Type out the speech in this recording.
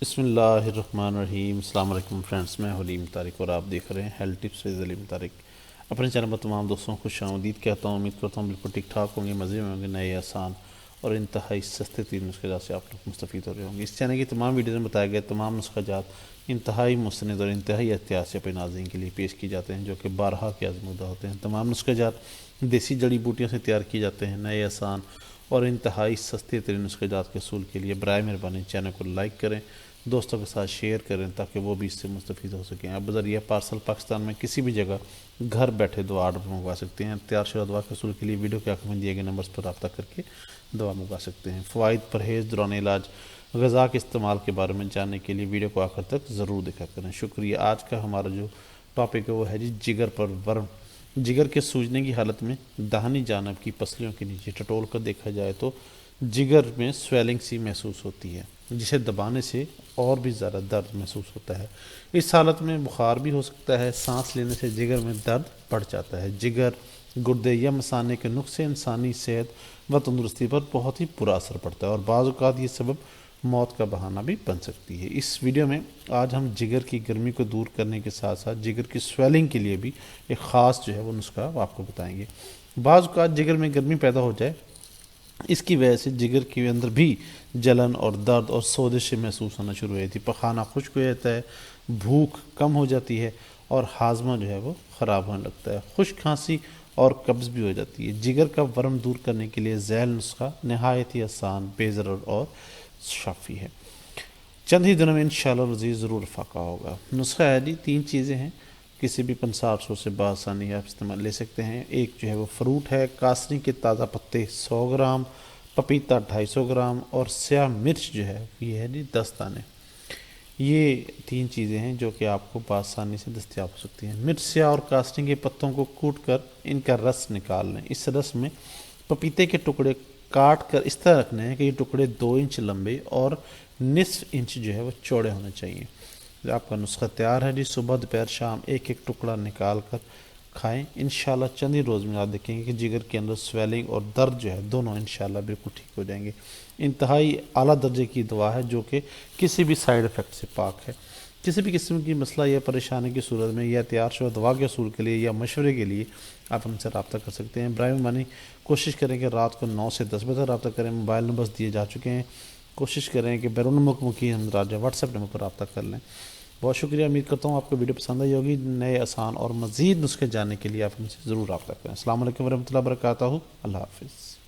بسم اللہ الرحمن الرحیم۔ السلام علیکم فرینڈس، میں حلیم طارق اور آپ دیکھ رہے ہیں ہیلتھ ٹپس وز علیم طارق۔ اپنے چینل پر تمام دوستوں کو خوش آمدید کہتا ہوں۔ امید کرتا ہوں بالکل ٹھیک ٹھاک ہوں گے، مزے میں ہوں گے۔ نئے آسان اور انتہائی سستے ترین نسخے جات سے آپ لوگ مستفید ہو رہے ہوں گے۔ اس چینل کی تمام ویڈیوز میں بتائے گئے تمام نسخہ جات انتہائی مستند اور انتہائی احتیاط سے اپنے ناظرین کے لیے پیش کی جاتے ہیں، جو کہ بارہا کے آزمودہ ہوتے ہیں۔ تمام نسخہ جات دیسی جڑی بوٹیوں سے تیار کیے جاتے ہیں۔ نئے آسان اور انتہائی سستے ترین نسخے جات کے حصول کے لیے برائے مہربانی چینل کو لائک کریں، دوستوں کے ساتھ شیئر کریں تاکہ وہ بھی اس سے مستفید ہو سکیں۔ آپ بذریعہ پارسل پاکستان میں کسی بھی جگہ گھر بیٹھے دوا آرڈر منگوا سکتے ہیں۔ تیار شدہ دوا کے حصول کے لیے ویڈیو کے آخر میں دیے گئے نمبرز پر رابطہ کر کے دوا منگوا سکتے ہیں۔ فوائد، پرہیز، دوران علاج، غذا کے استعمال کے بارے میں جاننے کے لیے ویڈیو کو آخر تک ضرور دیکھا کریں۔ شکریہ۔ آج کا ہمارا جو ٹاپک ہے وہ ہے جگر پر ورم۔ جگر کے سوجنے کی حالت میں داہنی جانب کی پسلیوں کے نیچے ٹٹول کر دیکھا جائے تو جگر میں سویلنگ سی محسوس ہوتی ہے، جسے دبانے سے اور بھی زیادہ درد محسوس ہوتا ہے۔ اس حالت میں بخار بھی ہو سکتا ہے۔ سانس لینے سے جگر میں درد بڑھ جاتا ہے۔ جگر، گردے یا مثانے کے نقص سے انسانی صحت و تندرستی پر بہت ہی برا اثر پڑتا ہے اور بعض اوقات یہ سبب موت کا بہانہ بھی بن سکتی ہے۔ اس ویڈیو میں آج ہم جگر کی گرمی کو دور کرنے کے ساتھ ساتھ جگر کی سویلنگ کے لیے بھی ایک خاص جو ہے وہ نسخہ آپ کو بتائیں گے۔ بعض اوقات جگر میں گرمی پیدا ہو جائے، اس کی وجہ سے جگر کے اندر بھی جلن اور درد اور سوزش محسوس ہونا شروع ہو جاتی ہے، پخانہ خشک ہو جاتا ہے، بھوک کم ہو جاتی ہے اور ہاضمہ جو ہے وہ خراب ہونے لگتا ہے، خشک کھانسی اور قبض بھی ہو جاتی ہے۔ جگر کا ورم دور کرنے کے لیے ذیل نسخہ نہایت ہی آسان، بے ضرر اور شافی ہے۔ چند ہی دنوں میں انشاءاللہ رزیز ضرور فاقہ ہوگا۔ نسخہ ہے جی، 3 چیزیں ہیں، کسی بھی پنسار سو سے بآسانی آپ استعمال لے سکتے ہیں۔ ایک جو ہے وہ فروٹ ہے، کاسنی کے تازہ پتے 100 گرام، پپیتا 250 گرام اور سیاہ مرچ جو ہے یہ ہے جی 10 دانے۔ یہ 3 چیزیں ہیں جو کہ آپ کو بآسانی سے دستیاب ہو سکتی ہیں۔ مرچ، سیاہ اور کاسنی کے پتوں کو کوٹ کر ان کا رس نکال لیں۔ اس رس میں پپیتے کے ٹکڑے کاٹ کر اس طرح رکھنے ہیں کہ یہ ٹکڑے 2 انچ لمبے اور نصف انچ جو ہے وہ چوڑے ہونے چاہیے۔ آپ کا نسخہ تیار ہے جی۔ صبح، دوپہر، شام ایک ایک ٹکڑا نکال کر کھائیں۔ انشاءاللہ چند ہی روز میں آپ دیکھیں گے کہ جگر کے اندر سویلنگ اور درد جو ہے دونوں انشاءاللہ بالکل ٹھیک ہو جائیں گے۔ انتہائی اعلیٰ درجے کی دوا ہے جو کہ کسی بھی سائیڈ ایفیکٹ سے پاک ہے۔ کسی بھی قسم کی مسئلہ یا پریشانی کی صورت میں یا تیار شدہ دوا کے حصول کے لیے یا مشورے کے لیے آپ ہم سے رابطہ کر سکتے ہیں۔ برائے مہربانی کوشش کریں کہ رات کو 9 سے 10 بجے تک رابطہ کریں۔ موبائل نمبرز دیے جا چکے ہیں، کوشش کریں کہ بیرون ملک مقیم حضرات واٹس ایپ نمبر پر رابطہ کر لیں۔ بہت شکریہ۔ امید کرتا ہوں آپ کو ویڈیو پسند آئی ہوگی۔ نئے آسان اور مزید نسخے جاننے کے لیے آپ ہم سے ضرور رابطہ کریں۔ السلام علیکم ورحمۃ اللہ وبرکاتہ۔ اللہ حافظ۔